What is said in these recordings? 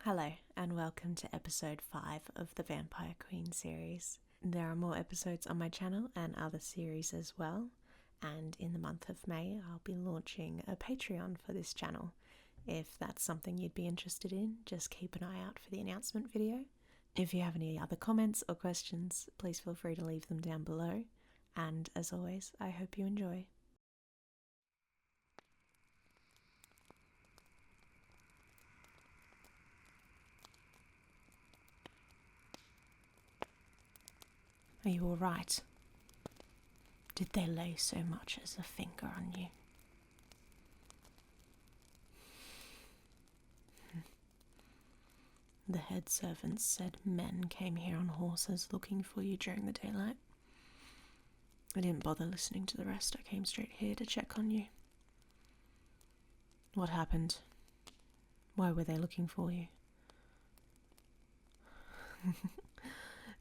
Hello, and welcome to episode 5 of the Vampire Queen series. There are more episodes on my channel and other series as well, and in the month of May I'll be launching a Patreon for this channel. If that's something you'd be interested in, just keep an eye out for the announcement video. If you have any other comments or questions, please feel free to leave them down below, and as always, I hope you enjoy. Are you alright? Did they lay so much as a finger on you? The head servants said men came here on horses looking for you during the daylight. I didn't bother listening to the rest. I came straight here to check on you. What happened? Why were they looking for you?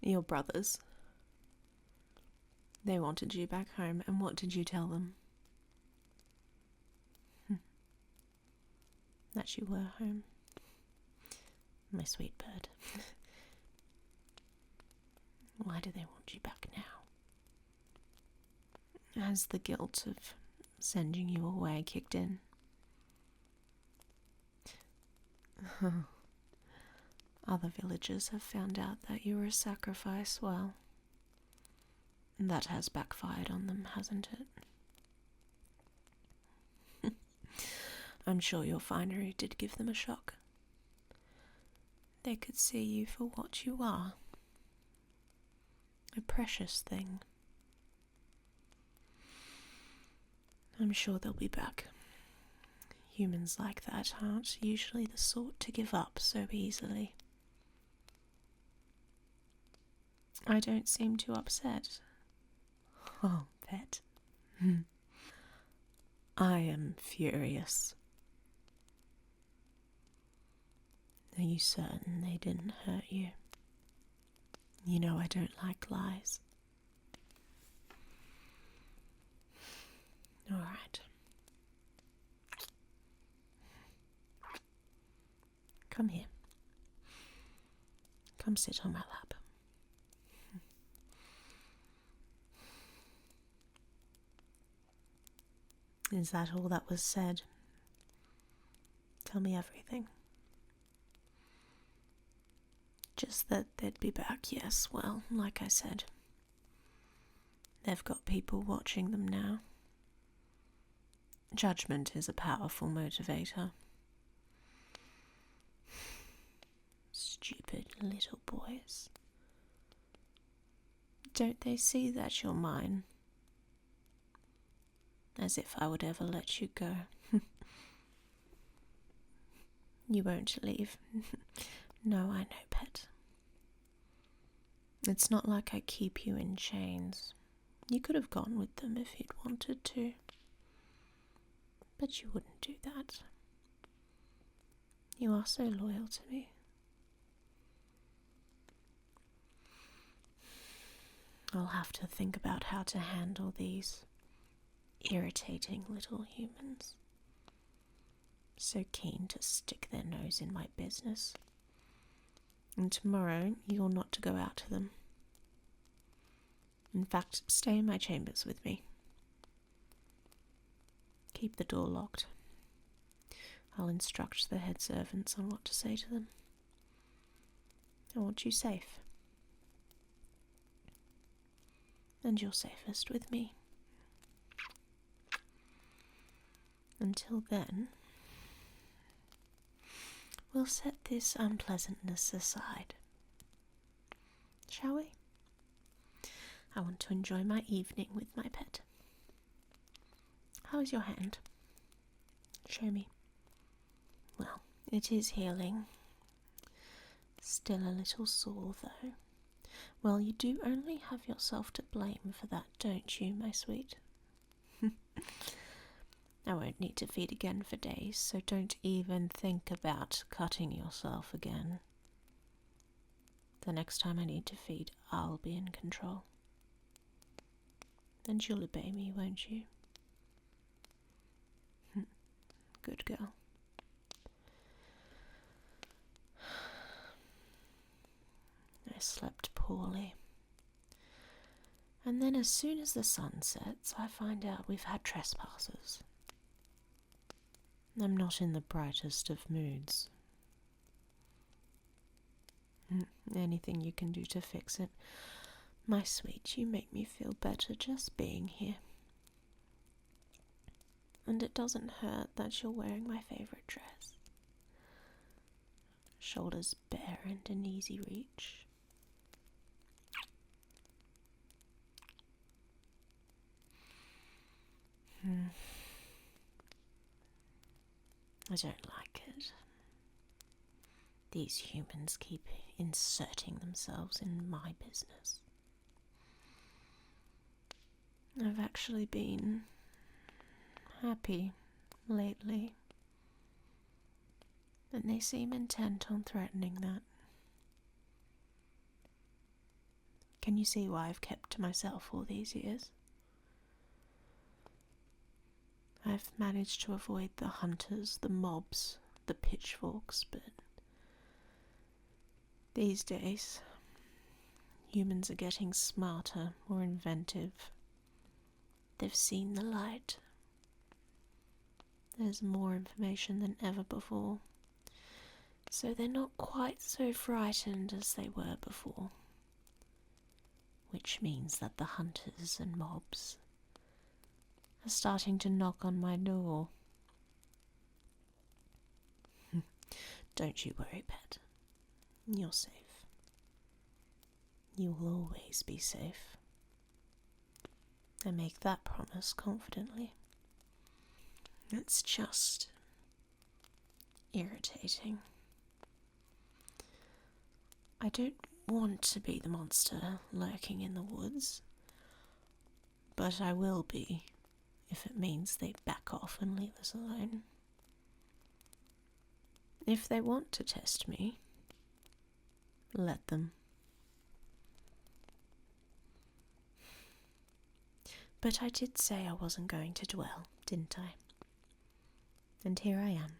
Your brothers. They wanted you back home, and what did you tell them? That you were home. My sweet bird. Why do they want you back now? Has the guilt of sending you away kicked in? Other villagers have found out that you were a sacrifice. Well, that has backfired on them, hasn't it? I'm sure your finery did give them a shock. They could see you for what you are. A precious thing. I'm sure they'll be back. Humans like that aren't usually the sort to give up so easily. I don't seem too upset. Oh, pet. I am furious. Are you certain they didn't hurt you? You know I don't like lies. All right. Come here. Come sit on my lap. Is that all that was said? Tell me everything. Just that they'd be back, yes. Well, like I said, they've got people watching them now. Judgment is a powerful motivator. Stupid little boys. Don't they see that you're mine? As if I would ever let you go. You won't leave. No, I know, pet. It's not like I keep you in chains. You could have gone with them if you'd wanted to. But you wouldn't do that. You are so loyal to me. I'll have to think about how to handle these irritating little humans. So keen to stick their nose in my business. And tomorrow you're not to go out to them. In fact, stay in my chambers with me. Keep the door locked. I'll instruct the head servants on what to say to them. I want you safe. And you're safest with me. Until then, we'll set this unpleasantness aside. Shall we? I want to enjoy my evening with my pet. How is your hand? Show me. Well, it is healing. Still a little sore, though. Well, you do only have yourself to blame for that, don't you, my sweet? I won't need to feed again for days, so don't even think about cutting yourself again. The next time I need to feed, I'll be in control. And you'll obey me, won't you? Good girl. I slept poorly. And then as soon as the sun sets, I find out we've had trespassers. I'm not in the brightest of moods. Anything you can do to fix it. My sweet, you make me feel better just being here. And it doesn't hurt that you're wearing my favourite dress. Shoulders bare and in easy reach. I don't like it. These humans keep inserting themselves in my business. I've actually been happy lately, and they seem intent on threatening that. Can you see why I've kept to myself all these years? I've managed to avoid the hunters, the mobs, the pitchforks, but these days, humans are getting smarter, more inventive. They've seen the light. There's more information than ever before, so they're not quite so frightened as they were before. Which means that the hunters and mobs are starting to knock on my door. Don't you worry, pet. You're safe. You will always be safe. I make that promise confidently. It's just irritating. I don't want to be the monster lurking in the woods, but I will be if it means they back off and leave us alone. If they want to test me, let them. But I did say I wasn't going to dwell, didn't I? And here I am,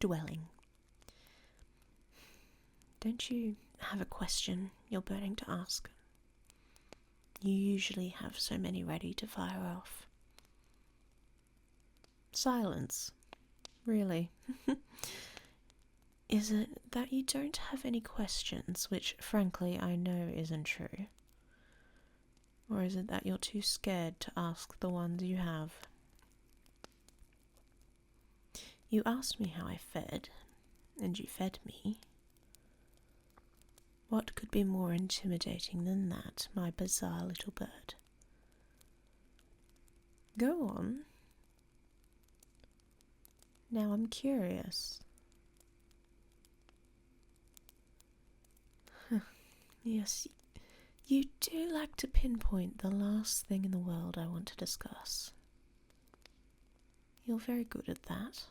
dwelling. Don't you have a question you're burning to ask? You usually have so many ready to fire off. Silence. Really? Is it that you don't have any questions, which frankly I know isn't true? Or is it that you're too scared to ask the ones you have? You asked me how I fed, and you fed me. What could be more intimidating than that, my bizarre little bird? Go on. Now I'm curious. Yes, you do like to pinpoint the last thing in the world I want to discuss. You're very good at that.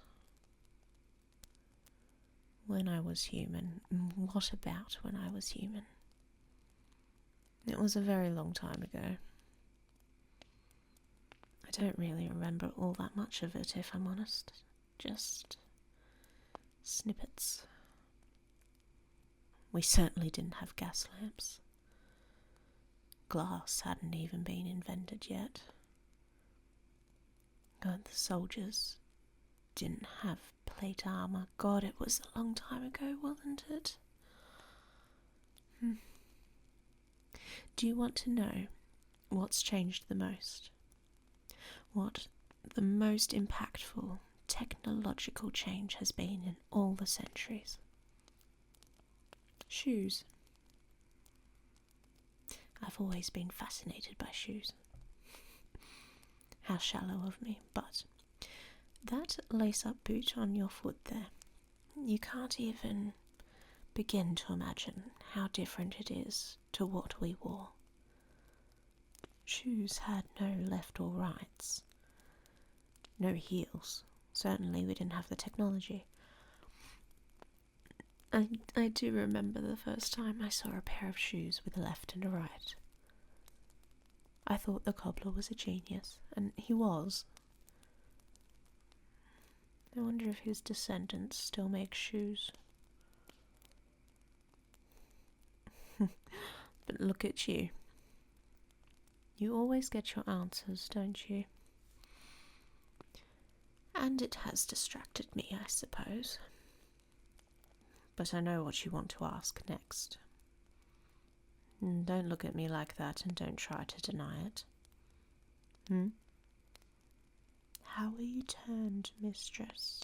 When I was human. What about when I was human? It was a very long time ago. I don't really remember all that much of it, if I'm honest. Just snippets. We certainly didn't have gas lamps. Glass hadn't even been invented yet. God, the soldiers didn't have plate armor. God, it was a long time ago, wasn't it? Do you want to know what's changed the most? What the most impactful technological change has been in all the centuries? Shoes. I've always been fascinated by shoes. How shallow of me, but that lace-up boot on your foot there, you can't even begin to imagine how different it is to what we wore. Shoes had no left or rights, no heels. Certainly we didn't have the technology. I do remember the first time I saw a pair of shoes with a left and a right. I thought the cobbler was a genius, and he was. I wonder if his descendants still make shoes. But look at you. You always get your answers, don't you? And it has distracted me, I suppose. But I know what you want to ask next. Don't look at me like that and don't try to deny it. How are you turned, mistress?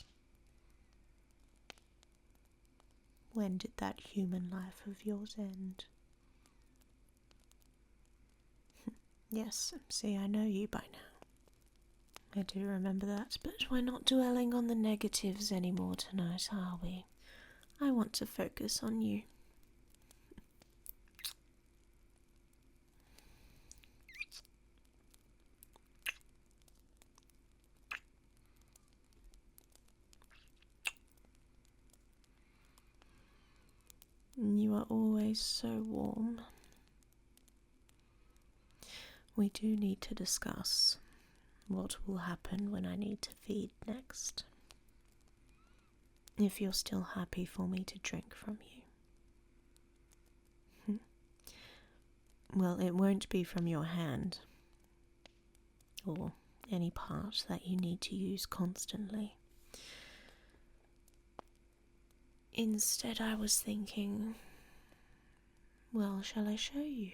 When did that human life of yours end? Yes, see, I know you by now. I do remember that, but we're not dwelling on the negatives anymore tonight, are we? I want to focus on you. You are always so warm. We do need to discuss what will happen when I need to feed next. If you're still happy for me to drink from you. Well, it won't be from your hand, or any part that you need to use constantly. Instead, I was thinking, well, shall I show you?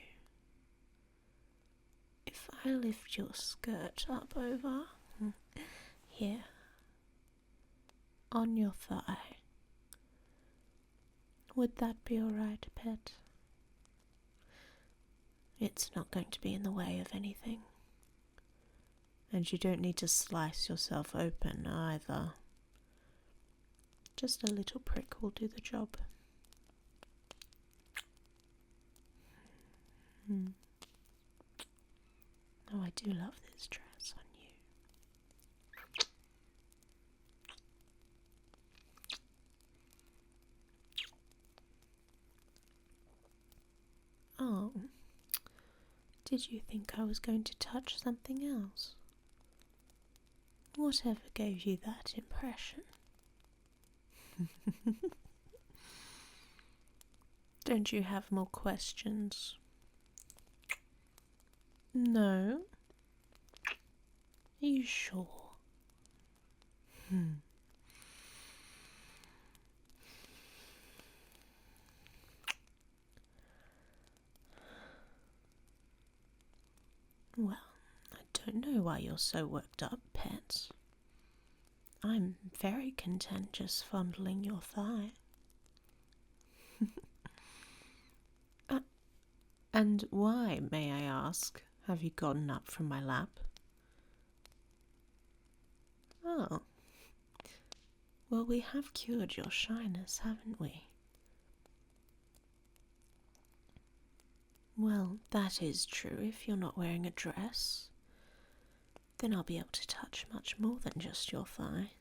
If I lift your skirt up over here, on your thigh, would that be alright, pet? It's not going to be in the way of anything. And you don't need to slice yourself open either. Just a little prick will do the job. Oh, I do love this dress on you. Oh, did you think I was going to touch something else? Whatever gave you that impression? Don't you have more questions? No? Are you sure? Well, I don't know why you're so worked up, pet. I'm very content just fondling your thigh. And why, may I ask, have you gotten up from my lap? Oh. Well, we have cured your shyness, haven't we? Well, that is true if you're not wearing a dress. Then I'll be able to touch much more than just your thigh.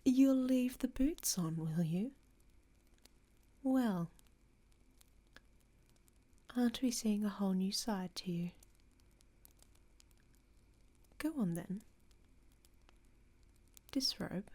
You'll leave the boots on, will you? Well, aren't we seeing a whole new side to you? Go on then. Disrobe.